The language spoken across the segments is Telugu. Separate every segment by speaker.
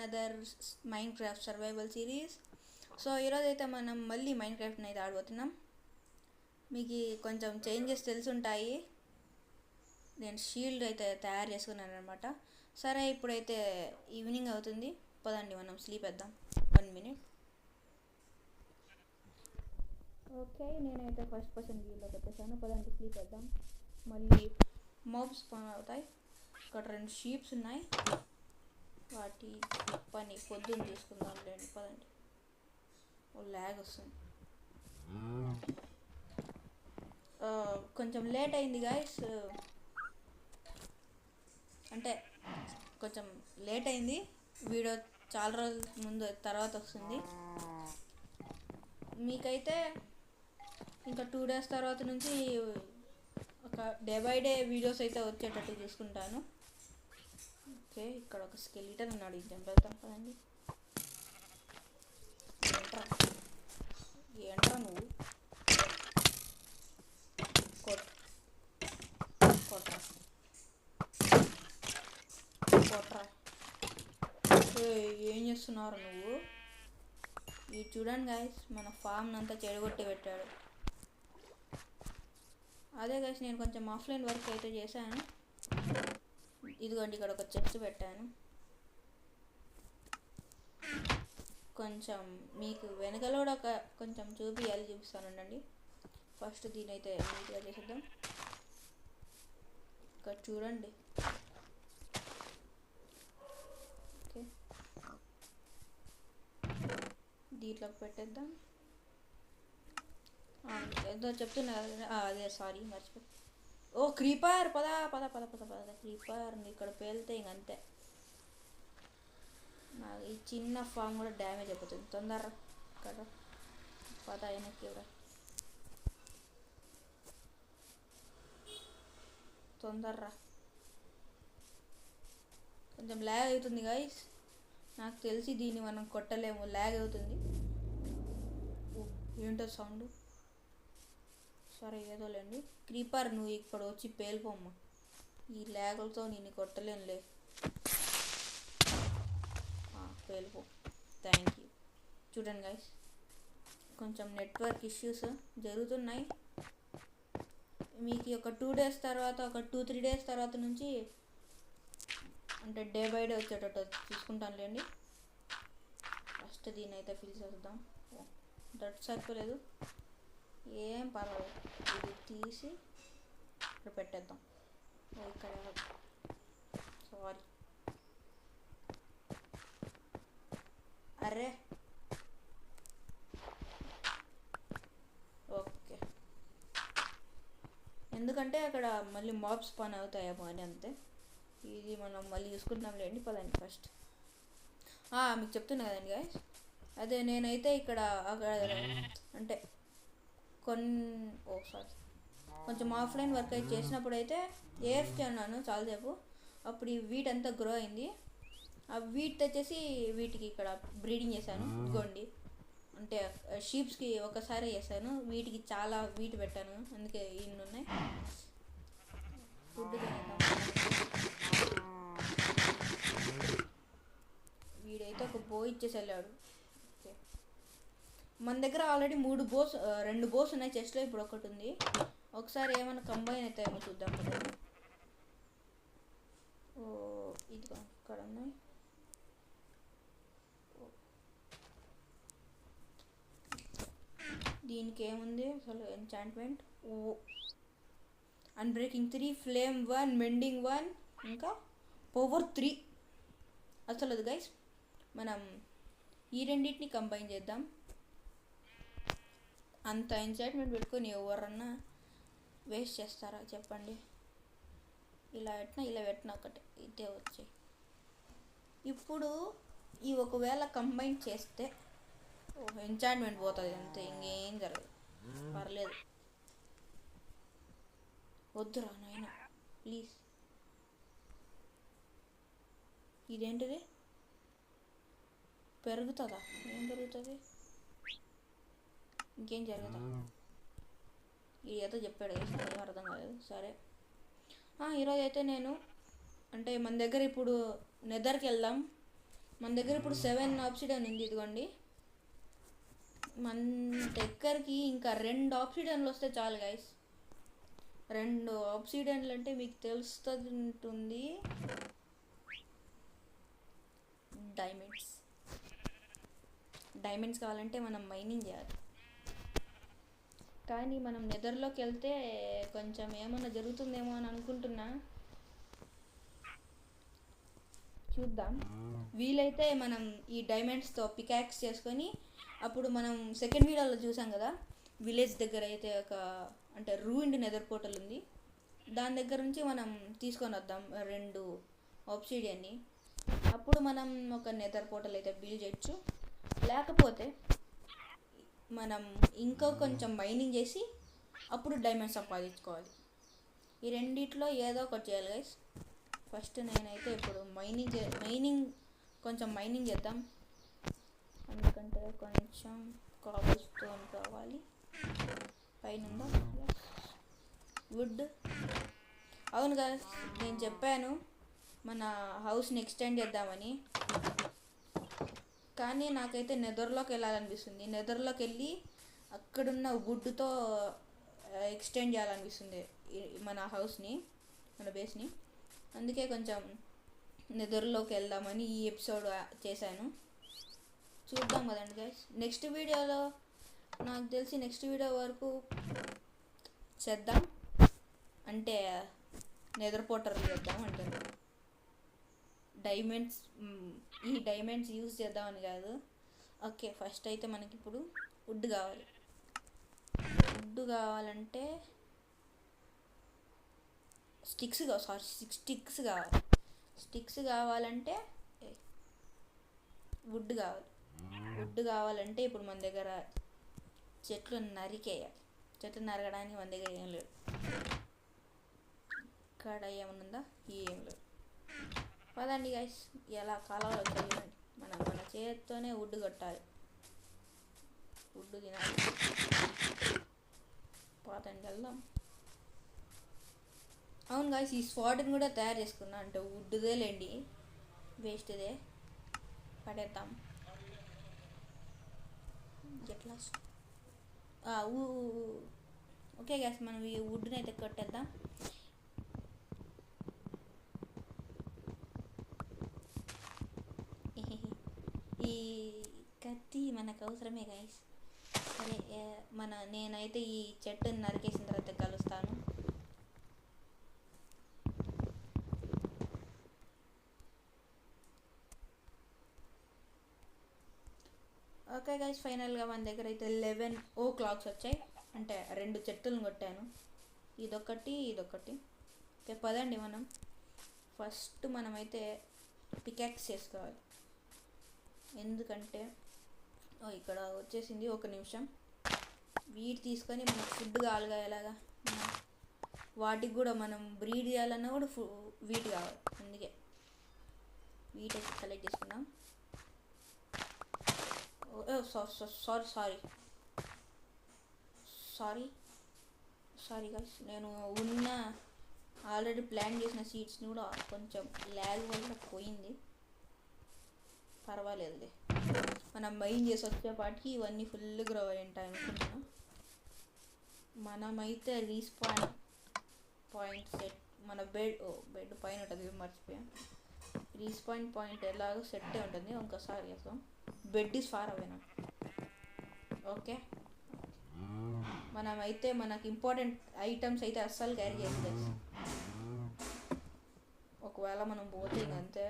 Speaker 1: Another Minecraft survival series. So ఈరోజు అయితే మనం మళ్ళీ మైన్క్రాఫ్ట్ని అయితే ఆడబోతున్నాం. మీకు కొంచెం చేంజెస్ తెలుసుంటాయి. నేను షీల్డ్ అయితే తయారు చేసుకున్నాను అనమాట. సరే, ఇప్పుడైతే ఈవినింగ్ అవుతుంది, పదండి మనం స్లీప్ వేద్దాం. 1 minute. ఓకే, నేనైతే ఫస్ట్ పర్సన్ వ్యూలోకి వచ్చేసాను. పదండి స్లీప్ వేద్దాం. మళ్ళీ మోబ్స్ స్పాన్ అవుతాయి. ఇక్కడ 2 షీప్స్ ఉన్నాయి, వాటి పని పొద్దున్న చూసుకుందాం లేండి. పదండి. ల్యాగ్ వస్తుంది, కొంచెం లేట్ అయింది గాయస్. అంటే కొంచెం లేట్ అయింది, వీడియో చాలా రోజుల ముందు తర్వాత వస్తుంది. మీకైతే ఇంకా 2 days తర్వాత నుంచి ఒక డే బై డే వీడియోస్ అయితే వచ్చేటట్టు చూసుకుంటాను. ఓకే, ఇక్కడ ఒక స్కెలిటన్ ఉన్నాడు, ఇది చంపేద్దాం. కదండి, ఏంట్రా నువ్వు, కొట్రా ఏం చేస్తున్నారు నువ్వు? ఇది చూడండి గాయస్, మన ఫామ్ అంతా చెడగొట్టి పెట్టాడు. అదే గాయస్, నేను కొంచెం ఆఫ్లైన్ వర్క్ అయితే చేశాను. ఇదిగోండి, ఇక్కడ ఒక చెస్ట్ పెట్టాను. కొంచెం మీకు వెనకలో ఒక కొంచెం చూపిస్తానండి. ఫస్ట్ దీని అయితే నీట్గా చేసేద్దాం. ఇక్కడ చూడండి. ఓకే, దీంట్లోకి పెట్టేద్దాం. ఏదో చెప్తున్నా కదా, అదే సారీ మర్చిపోయి. ఓ క్రీపర్, పద పద పద పద పద క్రీపర్ ఇక్కడ పేలితే ఇంకంతే. నాకు ఈ చిన్న ఫామ్ కూడా డ్యామేజ్ అయిపోతుంది. తొందర కదా, పద వెనక్కి కూడా తొందరరా. కొంచెం ల్యాగ్ అవుతుంది గాయస్, నాకు తెలిసి దీన్ని మనం కొట్టలేము, ల్యాగ్ అవుతుంది. ఏంటో సౌండ్. సరే ఏదోలేండి. క్రీపర్ నువ్వు ఇక్కడ వచ్చి పేలిపోమ్మ, ఈ ల్యాగులతో నేను కొట్టలేనులే. పేలిపో, థ్యాంక్ యూ. చూడండి గైస్, కొంచెం నెట్వర్క్ ఇష్యూస్ జరుగుతున్నాయి. మీకు ఒక 2 days తర్వాత, ఒక 2-3 days తర్వాత నుంచి అంటే డే బై డే వచ్చేటట్టు చూసుకుంటానులేండి. ఫస్ట్ దీని అయితే ఫిల్ చేద్దాం. దట్ సరిపోలేదు, ఏం పర్వాలేదు. ఇది తీసి ఇక్కడ పెట్టేద్దాం. ఇక్కడ సారీ, అరే ఓకే. ఎందుకంటే అక్కడ మళ్ళీ మాబ్స్ స్పాన్ అవుతాయేమో అని, అంతే. ఇది మనం మళ్ళీ చూసుకుంటాంలేండి. పదండి ఫస్ట్. మీకు చెప్తున్నా కదండి గాయస్, అదే నేనైతే ఇక్కడ అంటే కొంచెం ఆఫ్లైన్ వర్క్ అయితే చేసినప్పుడు అయితే ఏఎఫ్కే అన్నాను చాలాసేపు. అప్పుడు ఈ వీట్ అంతా గ్రో అయింది. ఆ వీట్ తెచ్చేసి వీటికి ఇక్కడ బ్రీడింగ్ చేశాను. ఇదిగోండి, అంటే షీప్స్కి ఒకసారి చేశాను, వీటికి చాలా వీట్ పెట్టాను, అందుకే ఇన్ని ఉన్నాయి. ఫుడ్ వీడైతే ఒక బో ఇచ్చేసి వెళ్ళాడు. ఓకే, మన దగ్గర ఆల్రెడీ 2 బోస్ ఉన్నాయి చెస్ట్లో, ఇప్పుడు ఒకటి ఉంది. ఒకసారి ఏమైనా కంబైన్ అవుతాయేమో చూద్దాం. ఇదిగో ఇక్కడ ఉన్నాయి. దీనికి ఏముంది అసలు? ఎంచాంట్మెంట్, అన్బ్రేకింగ్ 3, ఫ్లేమ్ 1, మెండింగ్ 1, ఇంకా పవర్ 3. అసలు అది గైస్, మనం ఈ రెండింటిని కంబైన్ చేద్దాం. అంత ఎంచాంట్మెంట్ పెట్టుకొని ఎవరన్నా వేస్ట్ చేస్తారా చెప్పండి? ఇలా పెట్టినా ఒకటే ఇదే వచ్చాయి. ఇప్పుడు ఈ ఒకవేళ కంబైన్ చేస్తే ఎంచాంట్మెంట్ పోతుంది అంతే, ఇంకేం జరగదు. పర్లేదు, వద్దురా నాయన ప్లీజ్. ఇదేంటిది పెరుగుతుందా? ఏం పెరుగుతుంది? ఇంకేం జరుగుతా? ఇది ఏదో చెప్పాడు, ఏం అర్థం కాలేదు. సరే, ఈరోజు అయితే నేను అంటే మన దగ్గర ఇప్పుడు నెదర్కి వెళ్దాం. మన దగ్గర ఇప్పుడు 7 ఆబ్సిడియన్ ఉంది, ఇదిగోండి. మన దగ్గరికి ఇంకా 2 ఆబ్సిడియన్లు వస్తే చాలు గైస్. 2 ఆబ్సిడియన్లు అంటే మీకు తెలుస్తుంది. డైమండ్స్ కావాలంటే మనం మైనింగ్ చేయాలి. కానీ మనం నెదర్లోకి వెళ్తే కొంచెం ఏమన్నా జరుగుతుందేమో అని అనుకుంటున్నా. చూద్దాం. వీలైతే మనం ఈ డైమండ్స్తో పికాక్స్ చేసుకొని, అప్పుడు మనం సెకండ్ వీడియోలో చూసాం కదా, విలేజ్ దగ్గర అయితే ఒక అంటే రూయిన్డ్ నెదర్ పోర్టల్ ఉంది. దాని దగ్గర నుంచి మనం తీసుకొని వద్దాం 2 ఆబ్సిడియన్ని. అప్పుడు మనం ఒక నెదర్ పోర్టల్ అయితే బిల్డ్ చేయొచ్చు. లేకపోతే మనం ఇంకా కొంచెం మైనింగ్ చేసి అప్పుడు డైమండ్స్ సంపాదించుకోవాలి. ఈ రెండిట్లో ఏదో ఒకటి చేయాలి గైస్. ఫస్ట్ నేనైతే ఇప్పుడు కొంచెం మైనింగ్ చేద్దాం. ఎందుకంటే కొంచెం కాబుల్ స్టోన్ కావాలి. పైన వుడ్. అవును గైస్, నేను చెప్పాను మన హౌస్ని ఎక్స్టెండ్ చేద్దామని. కానీ నాకైతే నెదర్లోకి వెళ్ళాలనిపిస్తుంది. నెదర్లోకి వెళ్ళి అక్కడున్న వుడ్తో ఎక్స్టెండ్ చేయాలనిపిస్తుంది మన హౌస్ని, మన బేస్ని. అందుకే కొంచెం నెదర్లోకి వెళ్దామని ఈ ఎపిసోడ్ చేశాను. చూద్దాం కదండి గైస్. నెక్స్ట్ వీడియోలో నాకు తెలిసి నెక్స్ట్ వీడియో వరకు చేద్దాం. అంటే నెదర్ పోర్టల్ చేద్దాం అంటే ఈ డైమండ్స్ యూజ్ చేద్దామని కాదు. ఓకే, ఫస్ట్ అయితే మనకి ఇప్పుడు వుడ్ కావాలి. వుడ్ కావాలంటే స్టిక్స్ కావాలి. స్టిక్స్ కావాలంటే వుడ్ కావాలి. వుడ్ కావాలంటే ఇప్పుడు మన దగ్గర చెట్లు నరికేయాలి. చెట్లు నరకడానికి మన దగ్గర ఏం లేదు. ఇక్కడ ఏమన్నా ఏం లేదు. పదండి గైస్, ఎలా కాలంలో చూడండి. మన చేతితోనే వుడ్ కొట్టాలి, వుడ్ తినాలి. పదండి వెళ్దాం. అవును గాయస్, ఈ స్పాట్ని కూడా తయారు చేసుకున్నా. అంటే వుడ్దే లేండి, వేస్ట్దే పడేద్దాం. ఎట్లా ఓకే గాయస్, మనం ఈ వుడ్ని అయితే కొట్టేద్దాం. ఈ కత్తి మనకు అవసరమే గాయస్. సరే, నేనైతే ఈ చెట్టుని నరికేసిన తర్వాత కలుస్తాను. ఓకే గైస్, ఫైనల్గా మన దగ్గర అయితే 11 ఓక్ లాగ్స్ వచ్చాయి. అంటే 2 చెట్టులను కొట్టాను, ఇదొకటి. ఓకే, పదండి మనం ఫస్ట్ మనమైతే పికాక్స్ చేసుకోవాలి. ఎందుకంటే ఇక్కడ వచ్చేసింది, ఒక నిమిషం. వీటి తీసుకొని మనకు ఫుడ్ కావాలిగా. ఎలాగా వాటికి కూడా మనం బ్రీడ్ చేయాలన్నా కూడా వీటి కావాలి. అందుకే వీటైతే కలెక్ట్ చేసుకున్నాం. సారీ గైస్, నేను ఆల్రెడీ ప్లాన్ చేసిన సీడ్స్ని కూడా కొంచెం ల్యాగ్ వల్ల పోయింది. పర్వాలేదులే, మనం మైన్ చేసి వచ్చేపాటికి ఇవన్నీ ఫుల్ గ్రో అయి ఉంటాయి అనుకుంటున్నా. మనమైతే పాయింట్ సెట్ మన బెడ్ పైన ఉంటుంది, మర్చిపోయాం. పాయింట్ ఎలాగో సెట్టే ఉంటుంది. ఇంకోసారి చేస్తాం. బెడ్ ఈస్ ఫార్ అవేనా. ఓకే, మనమైతే మనకి ఇంపార్టెంట్ ఐటమ్స్ అయితే అస్సలు క్యారీ చేయాలి. ఒకవేళ మనం పోతే ఇంకంతే.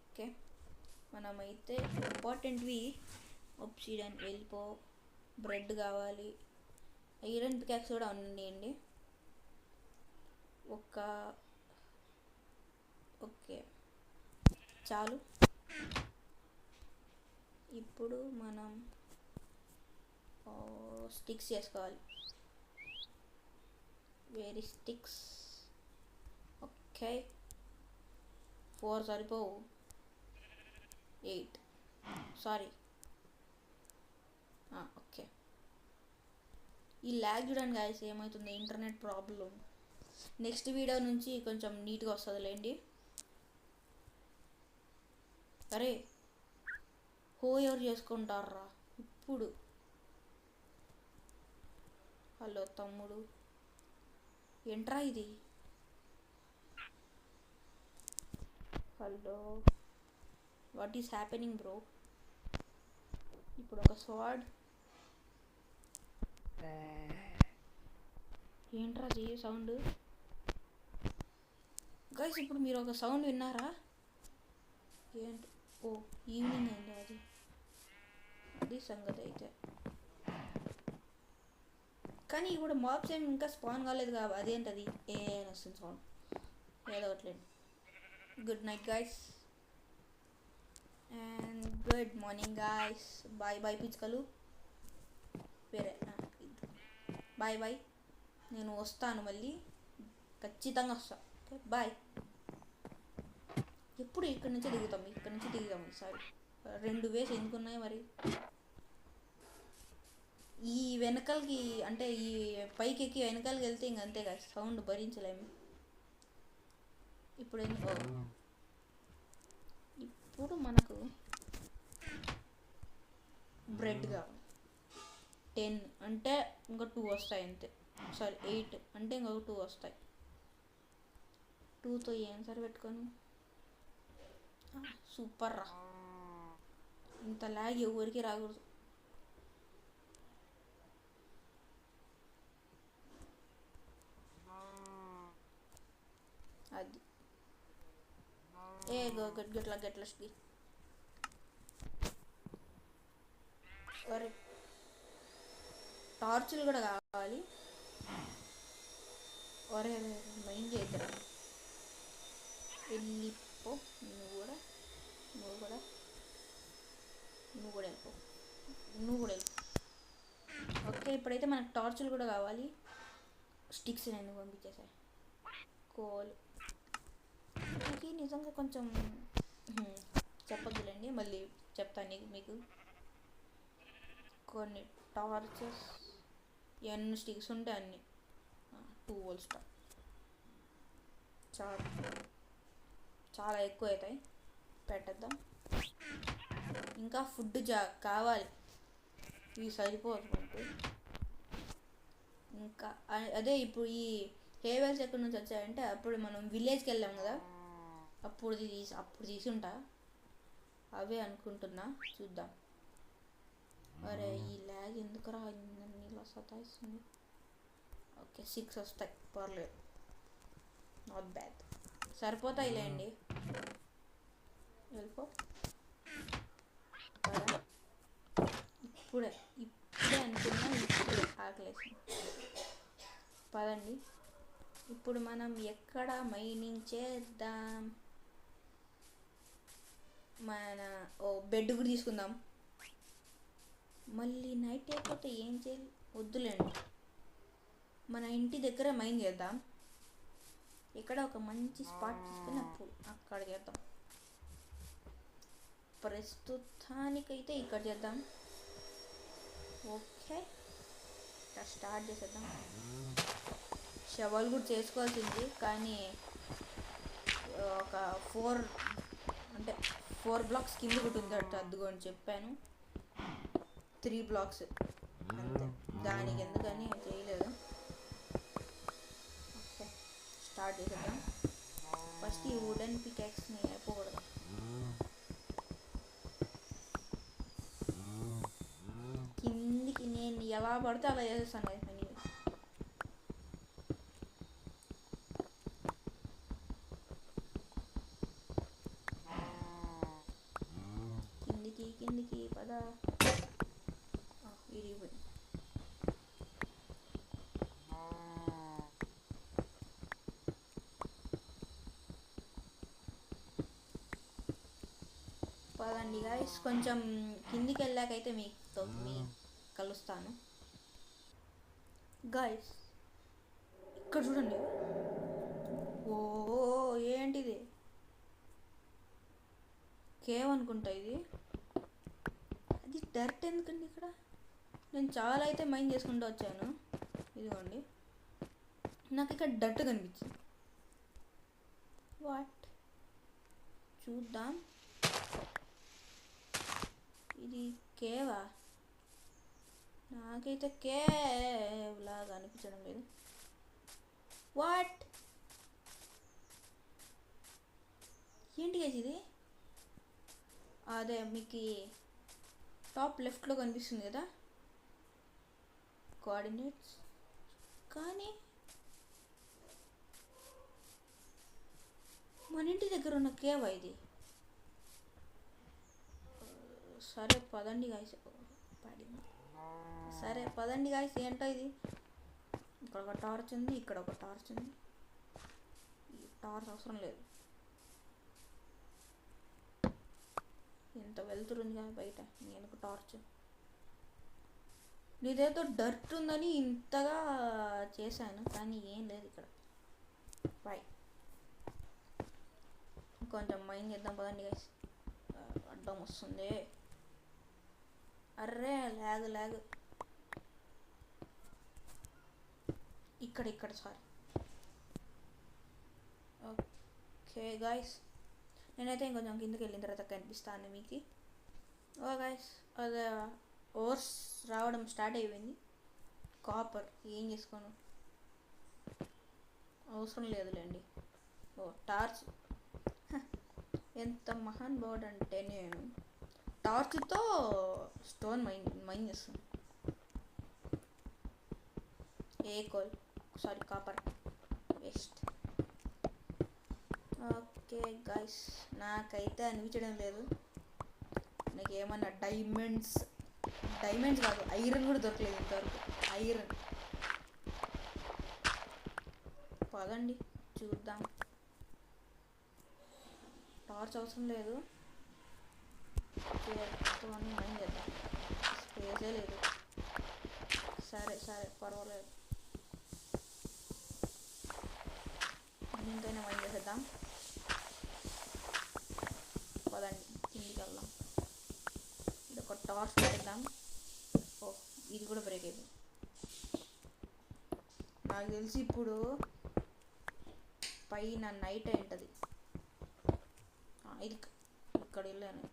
Speaker 1: ఓకే, మనమైతే ఇంపార్టెంట్వి ఆబ్సిడియన్, వెళ్ళిపో, బ్రెడ్ కావాలి, ఐరన్ పికాక్స్ కూడా ఉన్నాయండి. ఓకే చాలు. ఇప్పుడు మనం స్టిక్స్ చేసుకోవాలి. Vary sticks. ఓకే, 4 సరిపోవు, 8 సారీ. ఓకే, ఈ ల్యాగ్ చూడండి గాయస్, ఏమవుతుంది, ఇంటర్నెట్ ప్రాబ్లం. నెక్స్ట్ వీడియో నుంచి కొంచెం నీట్గా వస్తుందిలేండి. అరే హో ఎవరు చేసుకుంటారా ఇప్పుడు? హలో తమ్ముడు, ఏంట్రా ఇది? Hello, what is happening bro? ఇప్పుడు ఒక స్వాడ్. ఏంట్రా అది సౌండ్? గైస్ ఇప్పుడు మీరు ఒక సౌండ్ విన్నారా? ఏంటి? ఓ ఈవినింగ్ అయింది. అది సంగతి అయితే. కానీ ఇప్పుడు మాబ్స్ ఏమి ఇంకా స్పాన్ కాలేదు కాబట్టి అదేంటది ఏ వస్తుంది సౌండ్, ఏదో ఒకట్లేదు. Good night guys and good morning guys. Bye bye పిచ్చుకలు. వేరే బాయ్ బాయ్. నేను వస్తాను మళ్ళీ, ఖచ్చితంగా వస్తాను. Okay bye. ఎప్పుడు ఇక్కడ నుంచి దిగుతాం ఈసారి. 2 వేస్ ఎందుకున్నాయి మరి? ఈ వెనకాలకి అంటే ఈ పైకి ఎక్కి వెనకాలకి వెళ్తే ఇంక అంతే కదా, సౌండ్ భరించలేము. ఇప్పుడు మనకు బ్రెడ్ కావాలి. 10 అంటే ఇంకా 2 వస్తాయి అంతే. సారీ 8 అంటే ఇంకొక 2 వస్తాయి. 2తో ఏం సరి పెట్టుకోను. సూపర్ రా, ఇంత లాగ్ ఎవరికి రాకూడదు. అది గట్ల అరే టార్చులు కూడా కావాలి. ఒరే మైండ్ చేద్దాం. వెళ్ళిపో నువ్వు కూడా వెళ్ళిపో. ఓకే ఇప్పుడైతే మనకు టార్చులు కూడా కావాలి. స్టిక్స్ నేను పంపించేసాయి. కోల్ ఇది నిజంగా కొంచెం చెప్పొద్దులేండి, మళ్ళీ చెప్తాను మీకు. కొన్ని టార్చెస్ ఎన్ని స్టిక్స్ ఉంటే అన్ని 2 వోల్ స్టార్ చాలా ఎక్కువ అవుతాయి. పెట్టేద్దాం. ఇంకా ఫుడ్ కావాలి, ఇవి సరిపోదు మనకు. ఇంకా అదే ఇప్పుడు ఈ హేవెల్స్ ఎక్కడి నుంచి వచ్చాయంటే అప్పుడు మనం విలేజ్కి వెళ్ళాం కదా, అప్పుడు తీసి ఉంటా. అవే అనుకుంటున్నా, చూద్దాం. అరే ఈ ల్యాగ్ ఎందుకు రా ఇలా సతాయిస్తుంది. ఓకే 6 వస్తాయి, పర్లేదు, నాట్ బ్యాడ్, సరిపోతాయిలేండి. వెళ్ళిపో. ఇప్పుడే అనుకున్నా, ఇప్పుడే ఆకలేసి. పదండి ఇప్పుడు మనం ఎక్కడ మైనింగ్ చేద్దాం. మన బెడ్ కూడా తీసుకుందాం. మళ్ళీ నైట్ అయిపోతే ఏం చేయాలి? వద్దులేండి, మన ఇంటి దగ్గర మైన్ చేద్దాం. ఇక్కడ ఒక మంచి స్పాట్ తీసుకుని అక్కడ చేద్దాం. ప్రస్తుతానికైతే ఇక్కడ చేద్దాం. ఓకే స్టార్ట్ చేసేద్దాం. షవల్ కూడా చేసుకోవాల్సింది, కానీ ఒక 4 బ్లాక్స్ కింద కూడా ఉంది అద్దుగో అని చెప్పాను. 3 బ్లాక్స్ అంతే, దానికి ఎందుకని చేయలేదు. ఓకే స్టార్ట్ చేసేద్దాం. ఫస్ట్ ఈ వుడెన్ పికాక్స్ని అయిపోకూడదు. కిందికి నేను ఎలా పడితే అలా చేసేస్తాను కదా పని. కిందికి పద. ఇరిగిపోయి పదండి గాయస్, కొంచెం కిందికి వెళ్ళాకైతే మీ కలుస్తాను గాయస్. ఇక్కడ చూడండి, ఓ ఏంటిది? కేవ్ అనుకుంటా ఇది. అది డర్ట్ ఎందుకండి ఇక్కడ? నేను చాలా అయితే మైండ్ చేసుకుంటూ వచ్చాను. ఇదిగోండి, నాకు ఇక్కడ డర్ట్ కనిపించింది. వాట్ చూద్దాం. కేవా? నాకైతే కేవ్ లాగా అనిపించడం లేదు. వాట్? ఏంటి గైస్ ఇది? అదే మీకు టాప్ లెఫ్ట్లో కనిపిస్తుంది కదా కోఆర్డినేట్స్, కానీ మన ఇంటి దగ్గర ఉన్న కేవా ఇది? సరే పదండి గాయస్. పడింది. సరే పదండి గాయస్. ఏంటో ఇది? ఇక్కడ ఒక టార్చ్ ఉంది, ఇక్కడ ఒక టార్చ్ ఉంది. ఈ టార్చ్ అవసరం లేదు. ఎంత వెళ్తురుంది కదా బయట, నేను టార్చ్. నీదేదో డర్ట్ ఉందని ఇంతగా చేశాను, కానీ ఏం లేదు ఇక్కడ. బాయ్. కొంచెం మైండ్ చేద్దాం పదండి గైస్. అడ్డం వస్తుంది. అర్రే లాగ్. ఇక్కడ సారీ. ఓకే గాయస్, నేనైతే ఇంకొంచెం కిందకి వెళ్ళిన తర్వాత కనిపిస్తాను మీకు. ఓ గాయస్, అదే ఓర్స్ రావడం స్టార్ట్ అయిపోయింది. కాపర్ ఏం చేసుకోను, అవసరం లేదులేండి. ఓ టార్చ్. ఎంత మహాన్ బోర్డ్ అంటే నేను టార్చ్తో స్టోన్ మైన్ చేస్తాను. Copper waste. ఓకే గాయస్, నాకైతే అనిపించడం లేదు నాకు ఏమన్నా డైమండ్స్ కాదు, ఐరన్ కూడా దొరకలేదు ఇంతవరకు. ఐరన్. పదండి చూద్దాం. టార్చ్ అవసరం లేదు, మైండ్ చేద్దాం. స్పేసే లేదు. సరే పర్వాలేదు, దీంతోనే మైండ్ చేసేద్దాం. పదండి కిందికి వెళ్దాం. ఇది ఒక టార్చ్ పెట్టేద్దాం. ఓ ఇది కూడా బ్రేక్ అయిపోయింది. నాకు తెలిసి ఇప్పుడు పైన నైట్ అయి ఉంటుంది. ఇది ఇక్కడ వెళ్ళాను.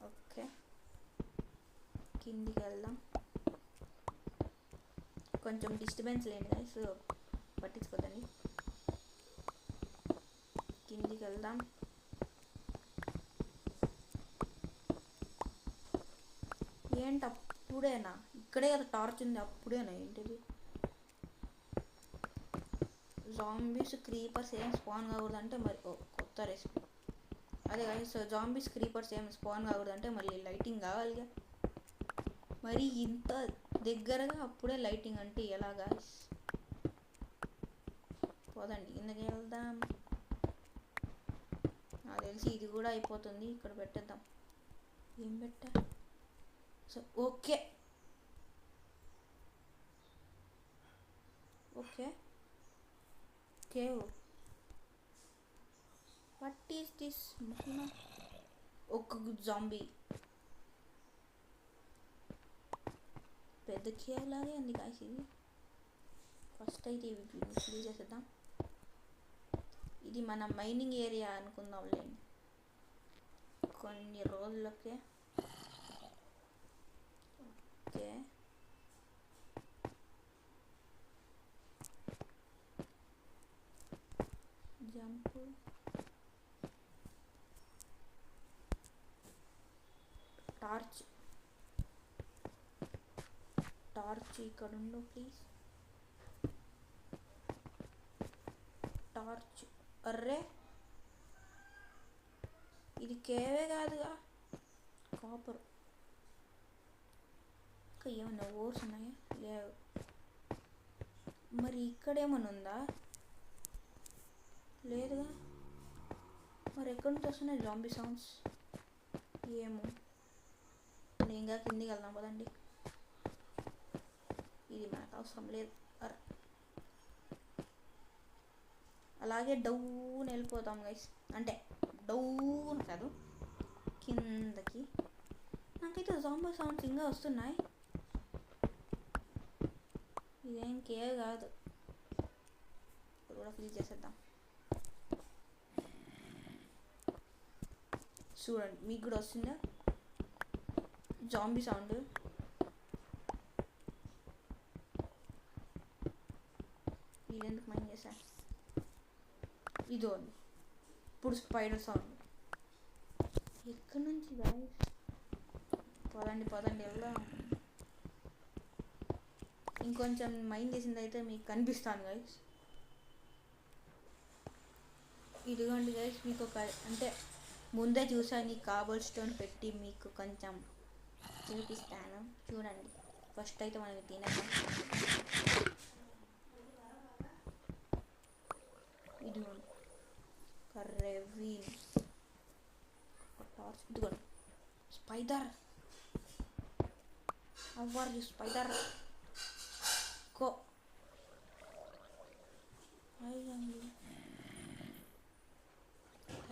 Speaker 1: ఓకే కిందికి వెళ్దాం. కొంచెం డిస్టర్బెన్స్ లేండి గైస్, పట్టించుకోదండి. కిందికి వెళ్దాం. ఏంటి అప్పుడేనా? ఇక్కడే కదా టార్చ్ ఉంది, అప్పుడేనా ఏంటిది? జాంబీస్ క్రీపర్స్ ఏం స్పాన్ కాకూడదంటే మరి కొత్త రెసిపీ. అదే గైస్, జాంబీస్ క్రీపర్స్ ఏం స్పాన్ కాకూడదంటే మళ్ళీ లైటింగ్ కావాలిగా. మరి ఇంత దగ్గరగా అప్పుడే లైటింగ్ అంటే ఎలా గైస్? పోదండి కిందకి వెళ్దాం. నాకు తెలిసి ఇది కూడా అయిపోతుంది. ఇక్కడ పెట్టేద్దాం. ఏం పెట్టా? So okay cave. What is this? ఒక జాంబీ పెద్ద కేవ్ లాగే ఉంది గాయస్ ఇది. ఫస్ట్ అయితే ఇవి క్లీన్ చేసేద్దాం. ఇది మన మైనింగ్ ఏరియా అనుకుందాంలేండి కొన్ని రోజులకే. Okay jump. టార్చ్ ఇక్కడ ఉండు ప్లీజ్. టార్చ్. అర్రే ఇది కేవే కాదుగా, కాపర్. ఇంకా ఏమన్నా ఓర్స్ ఉన్నాయా? లేవు. మరి ఇక్కడ ఏమన్నా ఉందా? లేదుగా. మరి ఎక్కడి నుంచి వస్తున్నాయి జాంబీ సౌండ్స్? ఏమో. నేను ఇంకా కిందికి వెళ్దాం కదండి. ఇది మనకు అవసరం లేదు. అలాగే డౌన్ వెళ్ళిపోతాం గైస్. అంటే డౌన్ కాదు, కిందకి. నాకైతే జాంబీ సౌండ్స్ ఇంకా వస్తున్నాయి. ఇదేం కేర్ కాదు. ఇప్పుడు కూడా ఫిల్ చేసేద్దాం. చూడండి మీకు కూడా వస్తుందా? Zombie sound. వీళ్ళెందుకు మైండ్ చేశా? ఇదో ఇప్పుడు స్పైడర్ సౌండ్. ఎక్కడి నుంచి గాయస్? పదండి వెళ్దాం. ఇంకొంచెం మైండ్ చేసింది అయితే మీకు కనిపిస్తాను గైస్. ఇదిగోండి గైస్, మీకు ఒక అంటే ముందే చూసాను ఈ కాబుల్ స్టోన్ పెట్టి మీకు కొంచెం చూపిస్తాను చూడండి. ఫస్ట్ అయితే మనకి తినేద్దాం. ఇదిగోండి కర్రెవీన్ టార్చ్. ఇదిగోండి spider. How are you spider? Go.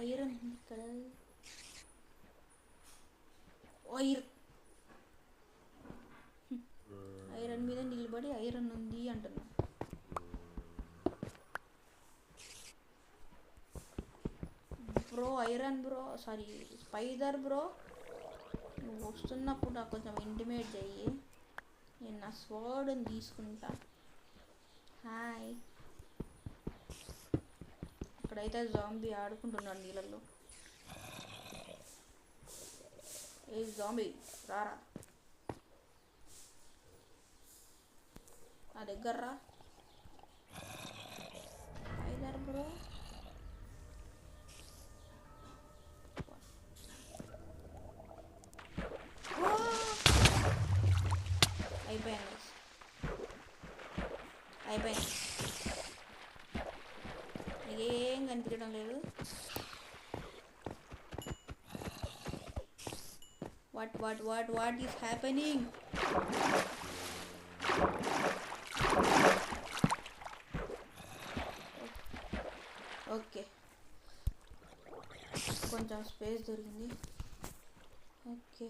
Speaker 1: Iron ఇక్కడ. ఐరన్ మీద నిలబడి ఐరన్ ఉంది అంటున్నా. Bro iron bro, sorry spider bro, నువ్వు వస్తున్నప్పుడు నాకు కొంచెం ఇంటిమేట్ చెయ్యి, నేను నా స్వర్డ్ని తీసుకుంటా. హాయ్. ఇక్కడైతే జాంబీ ఆడుకుంటున్నాడు నీళ్ళల్లో. ఏ జాంబీ రారా, నా దగ్గర రా. స్పైడర్ బ్రో అయిపోయింది. ఏం కనిపించడం లేదు. What is happening? ఓకే, కొంచెం స్పేస్ దొరికింది. ఓకే,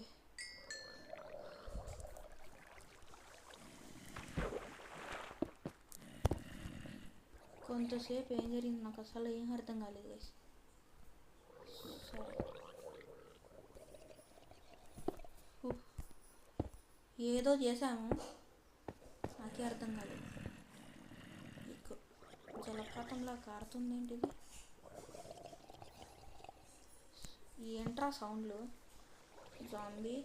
Speaker 1: కొంతసేపు ఏం జరిగింది నాకు అసలు ఏం అర్థం కాలేదు గైస్. సరే, ఏదో చేసాము, నాకే అర్థం కాలేదు. జలపాతంలా కారుతుంది ఏంటిది? ఏంట్రా సౌండ్లు? జాంబీ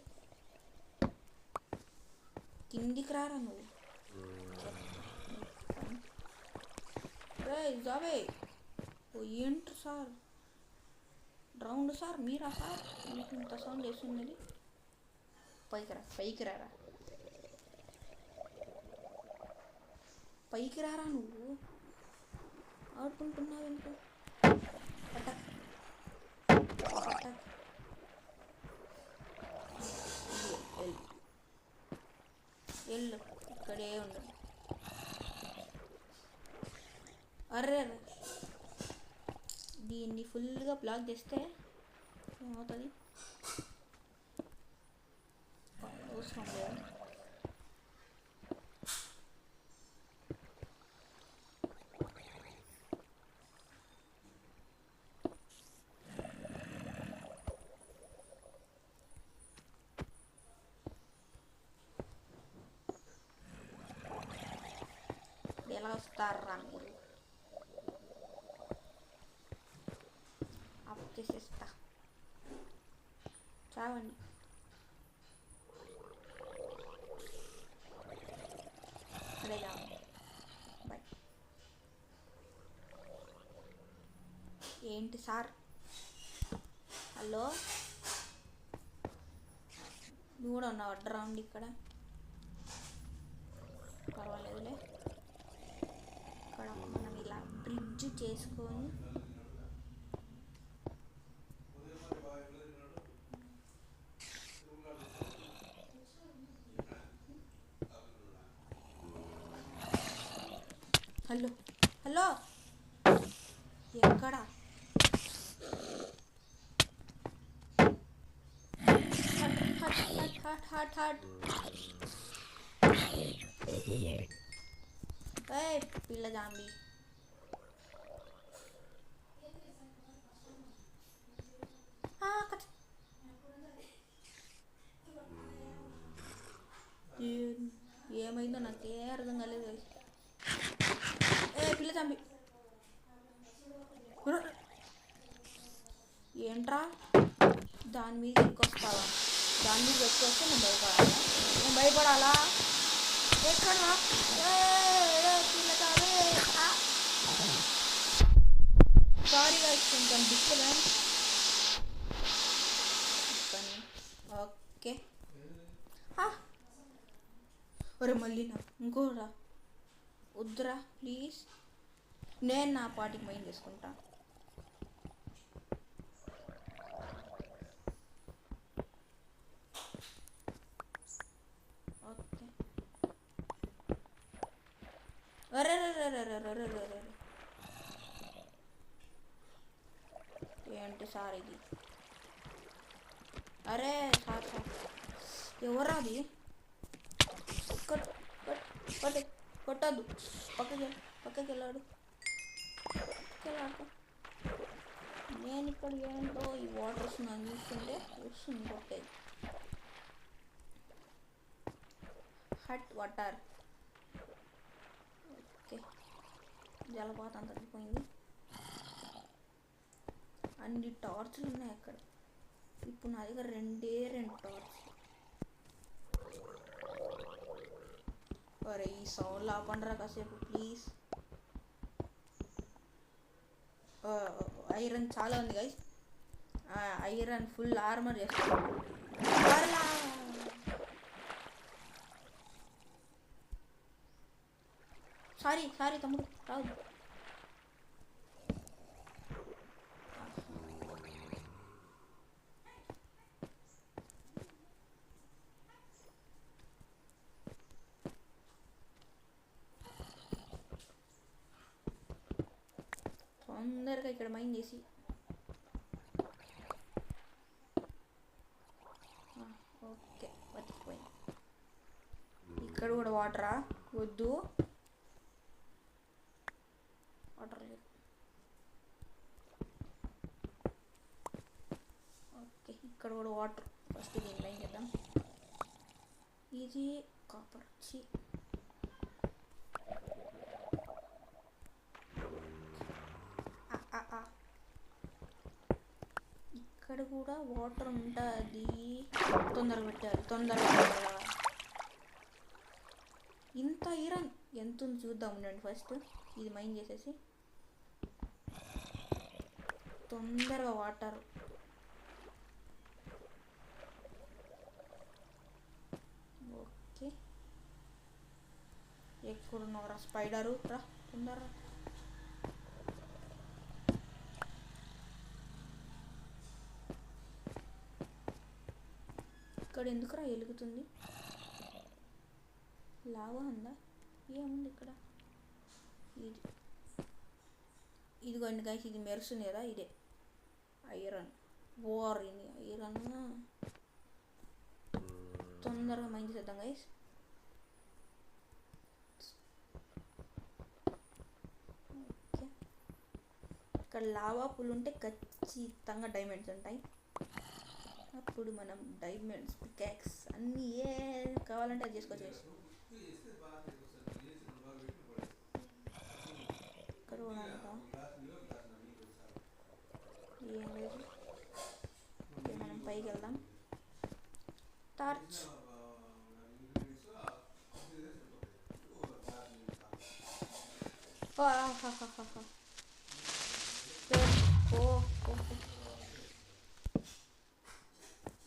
Speaker 1: కిందికి రారా నువ్వు. జాబే ఏంటి సార్? రౌండ్ సార్, మీరా సార్? మీకు ఇంత సౌండ్ చేస్తున్నది. పైకి రారా, పైకి రారా, నువ్వు ఆడుకుంటున్నావు ఎందుకు? ఎల్లు, ఇక్కడే ఉండు. అర్రే, దీన్ని ఫుల్గా బ్లాక్ చేస్తే ఏమవుతుంది? అవసరం లేదు. ఎలా వస్తారా మీరు? అప్ చేసేస్తా, చావండి. అదే చావండి. బాయ్. ఏంటి సార్? హలో, నువ్వు కూడా ఉన్నావు అడ్రౌండ్ ఇక్కడ? పర్వాలేదులే. ఇక్కడ మనం ఇలా బ్రిడ్జ్ చేసుకొని హలో ఎక్కడ? హట్ పిల్ల జాంబీ. నాకే అర్థం కాలేదు guys. ఏ పిల్ల చంపి ఏంట్రా దాని మీద ఎక్కువస్తావా? దాని మీద ఎక్కువ వస్తే నేను భయపడాలా? ఎక్కడ్రా పిల్ల కావే. సారీ guys, కొంచెం డిస్టర్బెన్స్. ఓకే ఒరే మళ్ళీ నా ఇంకోరా వద్దురా ప్లీజ్, నేను నా పాటికి మైండ్ చేసుకుంటా. ఓకే అరే ఏంటి సార్ ఇది? అరే సార్ ఎవరా అది? కొట్టద్దు, పక్కకి వెళ్ళాడు. నేను ఇక్కడ ఏంటో ఈ వాటర్స్ నన్ను చూస్తుంటే వస్తుంది కొట్టేది. Hot water. ఓకే జలపాతం తగ్గిపోయింది. అన్ని టార్చ్లు ఉన్నాయి అక్కడ. ఇప్పుడు నా దగ్గర రెండు టార్చ్. అరే ఈ సౌండ్లో ఆపండిరా కాసేపు ప్లీజ్. ఐరన్ చాలా ఉంది గైస్. ఐరన్ ఫుల్ ఆర్మర్ చేస్తాను. సారీ తమ్ముడు రాదు. తొందరగా ఇక్కడ మైండ్ చేసి ఓకే బతికిపోయింది. ఇక్కడ కూడా వాటరా? వద్దు, వాటర్ లేదు. ఓకే ఇక్కడ కూడా వాటర్. ఫస్ట్ దీన్ని లైన్ చేద్దాం. ఇది కాపర్ వచ్చి ఇక్కడ కూడా వాటర్ ఉంటుంది. తొందరగా పెట్టారు, తొందరగా. ఇంత ఐరన్ ఎంత ఉంది చూద్దాం ఉండండి. ఫస్ట్ ఇది మైన్ చేసేసి తొందరగా వాటర్. ఓకే ఎక్కడున్నావురా స్పైడరు? రా తొందరగా. ఇక్కడ ఎందుకురా వెలుగుతుంది? లావా ఉందా? ఏముంది ఇక్కడ? ఇదిగోండి గైస్, ఇది మెరుస్తుంది కదా, ఇదే ఐరన్ ఓర్. ఇది ఐరన్. తొందరగా మైండ్ చేద్దాం గైస్. ఓకే ఇక్కడ లావా పూలు ఉంటే ఖచ్చితంగా డైమండ్స్ ఉంటాయి. అప్పుడు మనం డైమండ్స్ పికాక్స్ అన్నీ ఏ కావాలంటే అది చేసుకోవచ్చు. ఇక్కడ కూడా ఏం లేదు. ఓకే మనం పైకి వెళ్దాం. టార్చ్.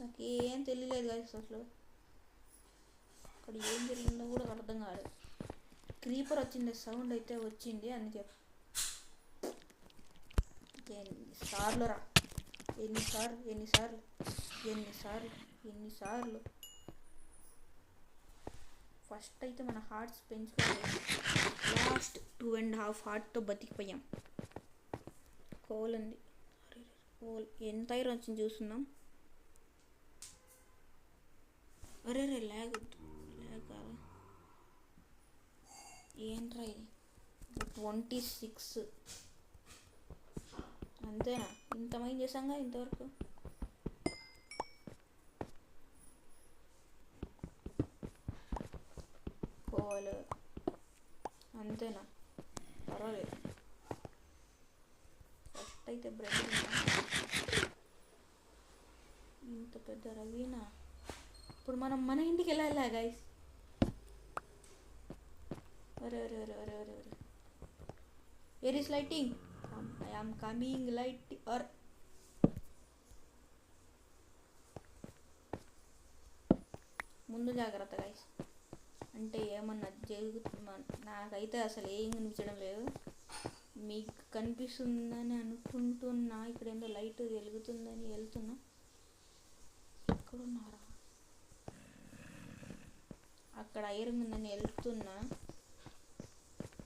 Speaker 1: నాకేం తెలియలేదు కదా అసలు. అక్కడ ఏం జరిగిందో కూడా అర్థం కాలేదు. క్రీపర్ వచ్చింది, సౌండ్ అయితే వచ్చింది, అందుకే. ఎన్నిసార్లు రా, ఎన్నిసార్లు. ఫస్ట్ అయితే మన హార్ట్స్ పెంచుకోవాలి. లాస్ట్ 2.5 హార్ట్తో బతికిపోయాం. కోల్ ఉంది. కోల్ ఎంత ఐరన్ వచ్చింది చూస్తున్నాం. అరే ల్యాగ్ కాదా? ఏంట్రా ఇది? 26 అంతేనా? ఇంత మైండ్ చేసాంగా ఇంతవరకు. కోల్ అంతేనా? పర్వాలేదు. ఫస్ట్ అయితే బ్రెడ్ ఇంత పెద్ద రవీనా. ఇప్పుడు మనం మన ఇంటికి వెళ్ళాలా గైస్? అరే అరే అరే అరే అరే అరే where is lighting? I am coming light ఆర్ ముందు జాగ్రత్త గైస్. అంటే ఏమన్నా నాకైతే అసలు ఏం కనిపించడం లేదు. మీకు కనిపిస్తుందని అనుకుంటున్నా. ఇక్కడ ఏందో లైట్ వెలుగుతుందని వెళ్తున్నా. ఎక్కడున్నారా? అక్కడ ఐరన్ ఉందని వెళ్తున్నా.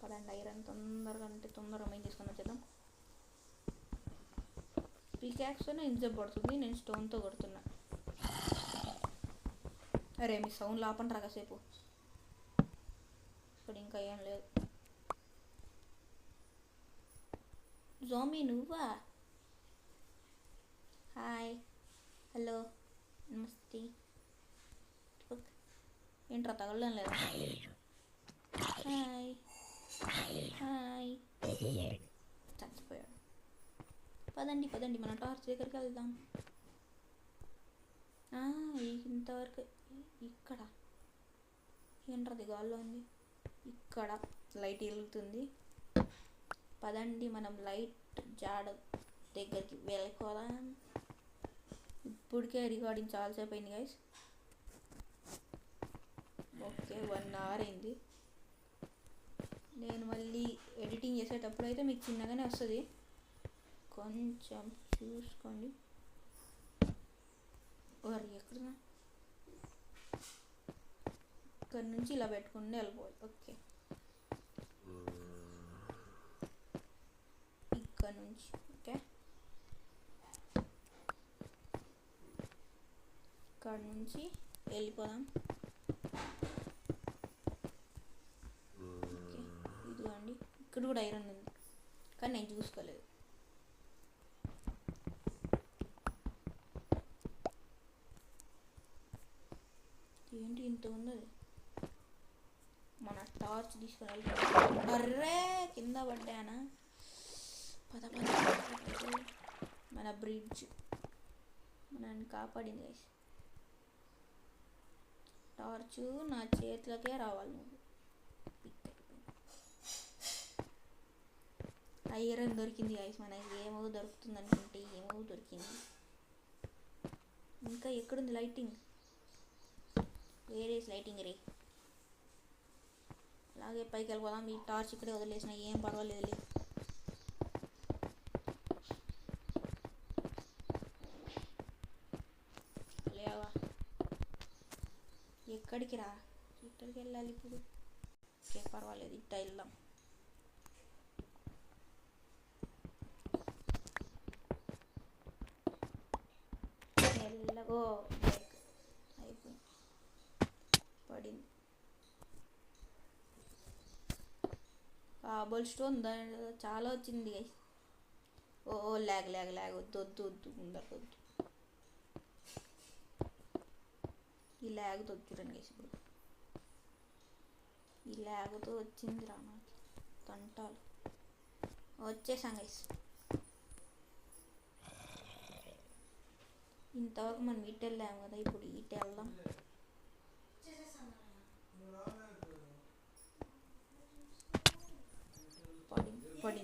Speaker 1: పదండి, ఐరన్ తొందరగా అంటే తొందరగా మేము తీసుకొని వచ్చేద్దాం. పికాక్స్తోనే ఇంజప్ పడుతుంది, నేను స్టోన్తో కొడుతున్నా. అరే మీ సౌండ్ లాపంటారా కాసేపు. ఇక్కడ ఇంకా ఏం లేదు. జోమీ నువ్వా? హాయ్, హలో, నమస్తే. ఏంట్రా తగలడం లేదా? Hi hi. చచ్చిపోయాడు. పదండి పదండి మన టార్చ్ దగ్గరికి వెళ్దాం. ఇంతవరకు ఇక్కడ ఏంట్రది గాల్లో ఉంది. ఇక్కడ లైట్ వెలుగుతుంది. పదండి మనం లైట్ జాడ దగ్గరికి వెళ్ళిపోదాం. ఇప్పటికే రికార్డింగ్ చాలాసేపు అయింది గైస్. ఓకే 1 hour అయింది. నేను మళ్ళీ ఎడిటింగ్ చేసేటప్పుడు అయితే మీకు చిన్నగానే వస్తుంది, కొంచెం చూసుకోండి. ఎక్కడ ఇక్కడ నుంచి ఇలా పెట్టుకుంటే వెళ్ళిపోవాలి. ఓకే ఇక్కడ నుంచి ఓకే. ఇక్కడ నుంచి వెళ్ళిపోదాం. ఓకే ఇదిగోండి, ఇక్కడ కూడా ఐరన్ ఉంది కానీ నేను చూసుకోలేదు. ఏంటి ఇంత ఉన్నది? మన టార్చ్ తీసుకొని వెళ్తాం. అర్రే కింద పడ్డానా? పద పద. మన బ్రిడ్జ్ మనల్ని కాపాడింది గైస్. టార్చ్ నా చేతులకే రావాలి. నువ్వు ఐరన్ దొరికింది గైస్. మనకి ఏమో దొరుకుతుంది అనుకుంటే ఏమో దొరికింది. ఇంకా ఎక్కడుంది లైటింగ్? వేరే లైటింగ్ రే. అలాగే పైకి వెళ్ళిపోదాం. ఈ టార్చ్ ఇక్కడే వదిలేసిన ఏం పర్వాలేదు. లేవా ఎక్కడికి రా? ఇక్కడికి వెళ్ళాలి ఇప్పుడు. ఓకే పర్వాలేదు, ఇట్ట వెళ్దాం. ఎల్లగో అయిపోయింది, పడింది. కాబోల్ స్టోన్ చాలా వచ్చింది గైస్. ఓ ల్యాగ్ ల్యాగ్ ల్యాగ్. వద్దు వద్దు వద్దు ఉండదు వద్దు. ఈ ల్యాగ్తో చూడండి గైస్. ఇప్పుడు ఈ ల్యాగ్తో వచ్చింది రా నాకు తంటాలు. వచ్చేసాం గైస్. ఇంతవరకు మనం ఇటు వెళ్ళాము కదా, ఇప్పుడు ఇటు వెళ్దాం. పడి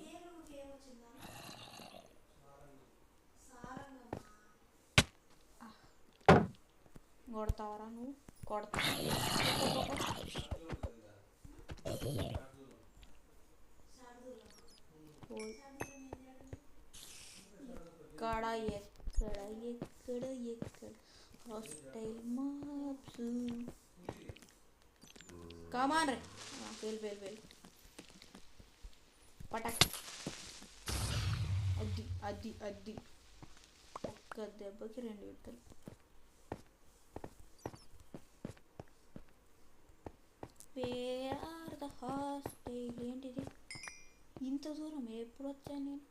Speaker 1: కొడతావరా నువ్వు? కొడతా. ఇక్కడ ఎక్కడ ఎక్కడ ఎక్కడ హాస్టైల్ మాప్స్. కమాన్ రే. ఫెయిల్ పటాక్. అది అది అది ఒక్క దెబ్బకి 2 విడతలు. Where are the hostile? ఏంటిది ఇంత దూరం? ఎప్పుడు వచ్చాను నేను?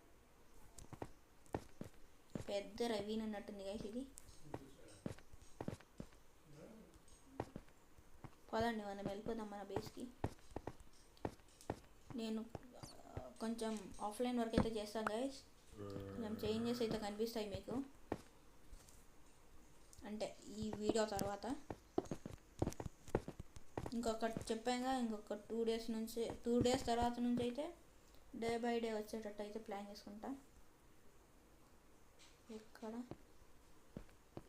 Speaker 1: పెద్ద రవీన్ అన్నట్టుంది గైస్ ఇది. పదండి మనం వెళ్ళిపోదాం మన బేస్కి. నేను కొంచెం ఆఫ్లైన్ వర్క్ అయితే చేస్తాను గైస్. కొంచెం చేంజెస్ అయితే కనిపిస్తాయి మీకు, అంటే ఈ వీడియో తర్వాత. ఇంకొక 2 డేస్ తర్వాత నుంచి అయితే డే బై డే వచ్చేటట్టు అయితే ప్లాన్ చేసుకుంటా.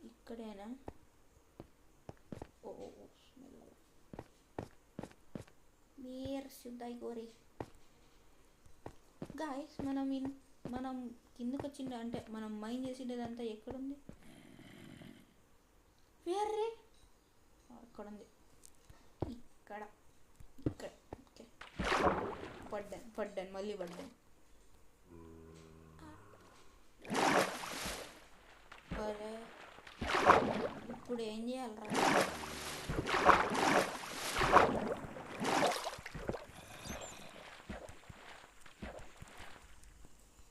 Speaker 1: ఇక్కడేనా? ఓ వేర్ షుడ్ ఐ గో రే గాయస్? మనం కిందకి వచ్చిండే, అంటే మనం మైండ్ చేసిండేదంతా ఎక్కడుంది? వేరే అక్కడ ఉంది, ఇక్కడ. ఓకే, పడ్డాను మళ్ళీ పడ్డాను. అరే ఇప్పుడు ఏం చేయాలరా?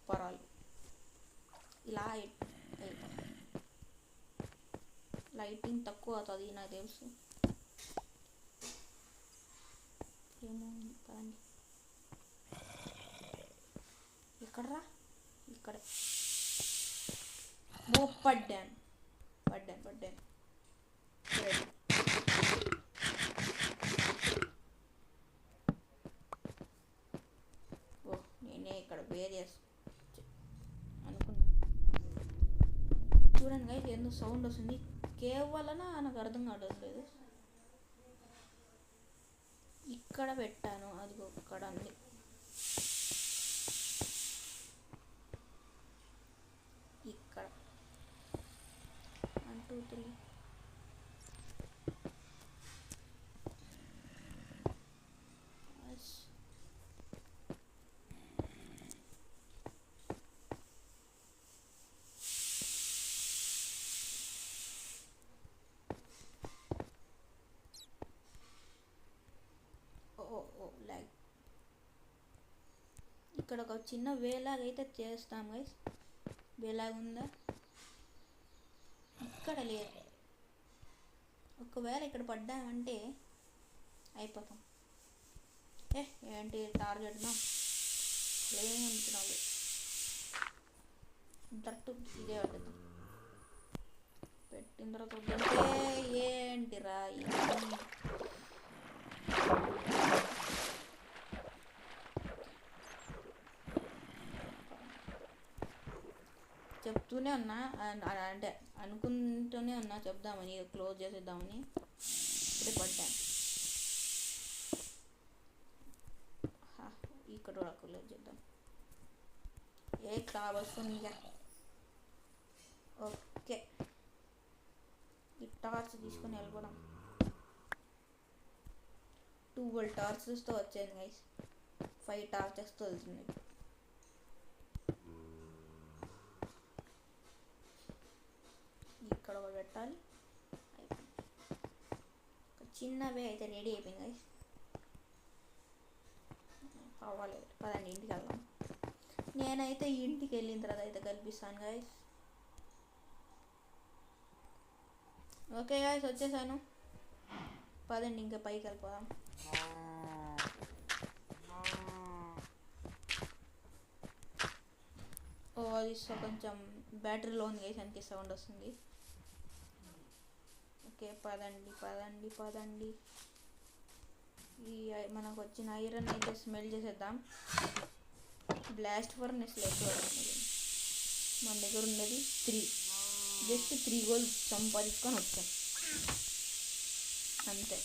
Speaker 1: పర్వాలేదు, ఇలా లైటింగ్ తక్కువ అవుతుంది నాకు తెలుసు. ఏమోంది కదండి, ఎక్కడరా? ఇక్కడే. పడ్డాను. ఓ నేనే ఇక్కడ వేరే అనుకున్నా. చూడండి గైస్, ఏందో సౌండ్ వస్తుంది. కేవ్ వలన నాకు అర్థం కావడం లేదు. ఇక్కడ పెట్టాను, అది ఇక్కడ ఉంది. ఇక్కడ 1 2 3. లైక్ ఇక్కడ ఒక చిన్న వేలాగా అయితే చేస్తాం గైస్. వేలాగా ఉందా? ఇక్కడ లేదు. ఒకవేళ ఇక్కడ పడ్డామంటే అయిపోతాం. ఏంటి టార్గెట్ నా ఏమంటున్నావు? దట్టు ఇదే పడుతుంది. పెట్టిన తర్వాత ఏంటిరా చెప్తూనే ఉన్నా, అంటే అనుకుంటూనే ఉన్నా చెప్దామని, క్లోజ్ చేసేద్దామని. ఇప్పుడే పడ్డాను. ఇక్కడ కూడా క్లోజ్ చేద్దాం. క్లాబ్ వస్తుంది. ఓకే, ఈ టార్చ్ తీసుకుని వెళ్ళిపోదాం. 12 టార్చెస్తో వచ్చాను గైస్. 5 టార్చెస్తో వెళ్తుంది. ఇక్కడ ఒకటి పెట్టాలి. చిన్నవే అయితే రెడీ అయిపోయింది గైస్. అవ్వలేదు. పదండి ఇంటికి వెళ్దాం. నేనైతే ఇంటికి వెళ్ళిన తర్వాత అయితే కల్పిస్తాను గైస్. ఓకే గైస్, వచ్చేసాను. పదండి ఇంకా పైకి వెళ్ళిపోదాం. అది కొంచెం బ్యాటరీ లో ఉంది గైస్, అందుకే సౌండ్ వస్తుంది. ఓకే, పదండి. ఈ మనకు వచ్చిన ఐరన్ అయితే స్మెల్ చేసేద్దాం. బ్లాస్ట్ ఫర్నెస్ ఎక్కువ మన దగ్గర ఉన్నది 3, జస్ట్ 3 గోల్డ్ సంపాదించుకొని వచ్చాం అంతే.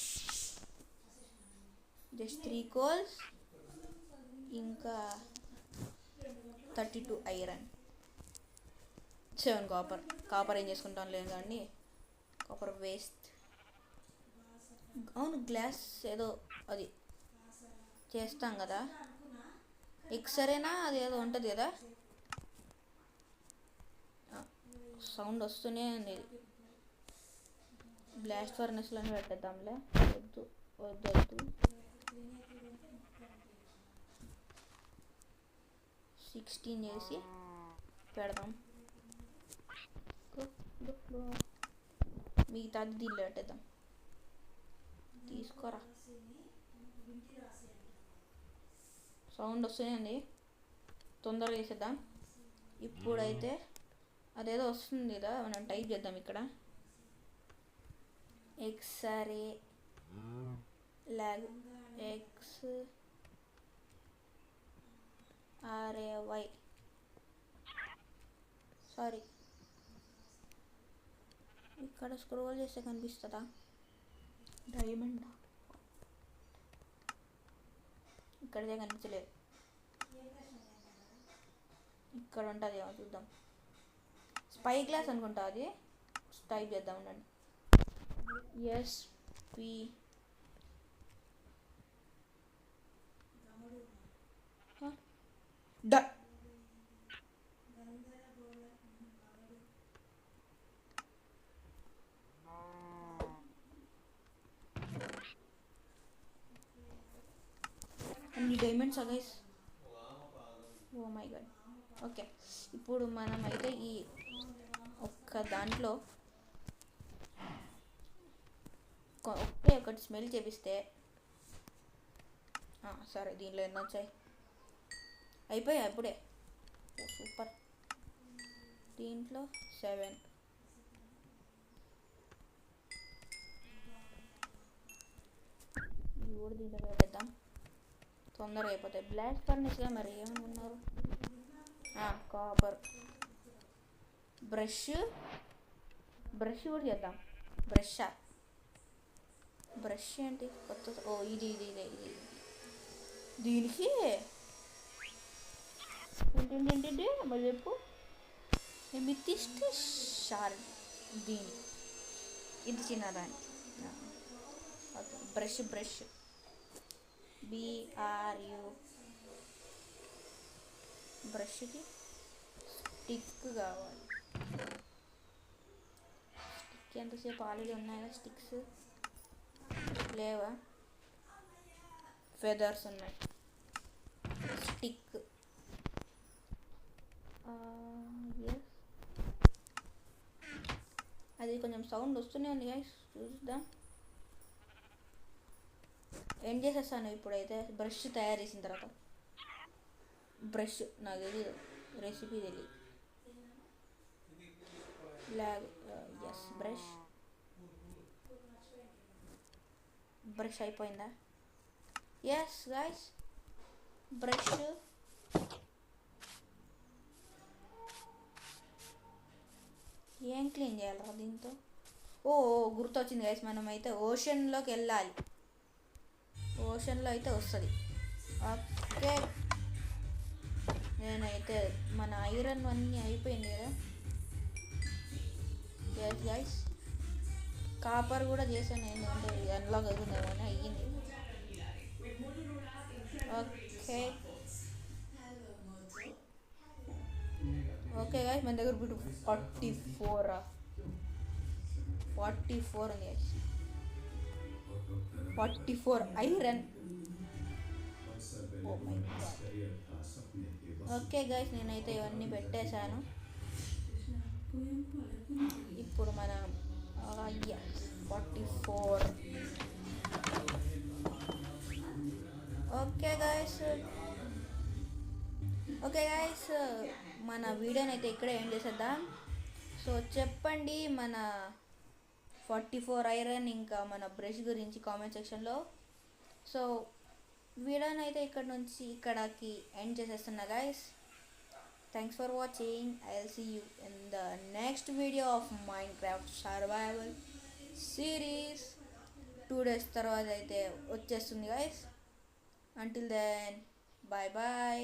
Speaker 1: జస్ట్ 3 కోల్స్, ఇంకా 32 ఐరన్, 7 కాపర్ ఏం చేసుకుంటాం లేదు కానీ కాపర్ వేస్ట్. అవును, గ్లాస్ ఏదో అది చేస్తాం కదా, ఎక్స్రేనా అది ఏదో ఉంటుంది కదా. సౌండ్ వస్తూనే ఉంది. బ్లాస్ట్ ఫర్నెస్లోనే పెట్టేద్దాంలే. వద్దు 16 చేసి పెడదాం. మిగతాది దీనిలో పెట్టేద్దాం. తీసుకోరా. సౌండ్ వస్తూనే ఉంది, తొందరగా చేసేద్దాం. ఇప్పుడైతే అదేదో వస్తుంది కదా, మనం టైప్ చేద్దాం ఇక్కడ ఎక్స్రే లాగ్ XRAY సారీ, ఇక్కడ స్క్రోల్ చేస్తే కనిపిస్తుందా? డైమండ్ ఇక్కడదే కనిపించలేదు, ఇక్కడ ఉంటుంది ఏమో చూద్దాం. స్పై గ్లాస్ అనుకుంటా, అది టైప్ చేద్దాం ఉండండి. SP అన్ని diamonds guys, oh my god. Okay, ఇప్పుడు మనం అయితే ఈ ఒక్క దాంట్లో ఒకే ఒకటి స్మెల్ చేపిస్తే సరే, దీనిలో ఎన్ని వచ్చాయి? అయిపోయాయి అప్పుడే, ఓ సూపర్. దీంట్లో 7. ఇవి కూడా దీంట్లో పెట్టేద్దాం, తొందరగా అయిపోతాయి. బ్లాస్ట్ ఫర్నిష్గా మరి ఏమనుకున్నారు? కాపర్ బ్రష్ కూడా చేద్దాం. బ్రష్ ఏంటి కొత్త? ఓ ఇది దీనికి ఏంటంటే మరి చెప్పు. ఎమితిస్ట్ షార్డ్, దీనికి ఇది చిన్నదానికి. ఓకే, బ్రష్ BRU బ్రష్కి స్టిక్ కావాలి. స్టిక్ ఎంతసేపు ఆల్రెడీ ఉన్నాయా? స్టిక్స్ లేవా? ఫెదర్స్ ఉన్నాయి. స్టిక్ ఎస్, అది కొంచెం సౌండ్ వస్తూనే ఉంది గైస్, చూద్దాం. ఏం చేసేస్తాను ఇప్పుడైతే, బ్రష్ తయారు చేసిన తర్వాత. బ్రష్ నాకు తెలియదు, రెసిపీ తెలియదు. ఎస్, బ్రష్ అయిపోయిందా? ఎస్ గైస్, బ్రష్ ఏం క్లీన్ చేయాలరా దీంతో? ఓ గుర్తొచ్చింది గైస్, మనం అయితే ఓషన్లోకి వెళ్ళాలి. ఓషన్లో అయితే వస్తుంది. ఓకే, నేనైతే మన ఐరన్ అన్నీ అయిపోయింది కదా. ఎస్ గైస్, కాపర్ కూడా చేశాను, ఏంటంటే అన్లాక్ అవుతుందేమో అని అయ్యింది. ఓకే గైస్, మన దగ్గర ఇప్పుడు 44 ఉంది guys. 44 iron. Oh my god. Okay guys, నేనైతే ఇవన్నీ పెట్టేశాను. ఇప్పుడు మనం 44. ఓకే గైస్, మన వీడియోని అయితే ఇక్కడే ఏం చేసేద్దాం. సో చెప్పండి మన 44 ఐరన్ ఇంకా మన బ్రష్ గురించి కామెంట్ సెక్షన్లో. సో వీడియోని అయితే ఇక్కడ నుంచి ఇక్కడికి ఎండ్ చేసేస్తున్నా guys. Thanks for watching. I will see you in the next video of Minecraft survival series. 2 days తర్వాత అయితే వచ్చేస్తుంది guys. Until then, bye bye.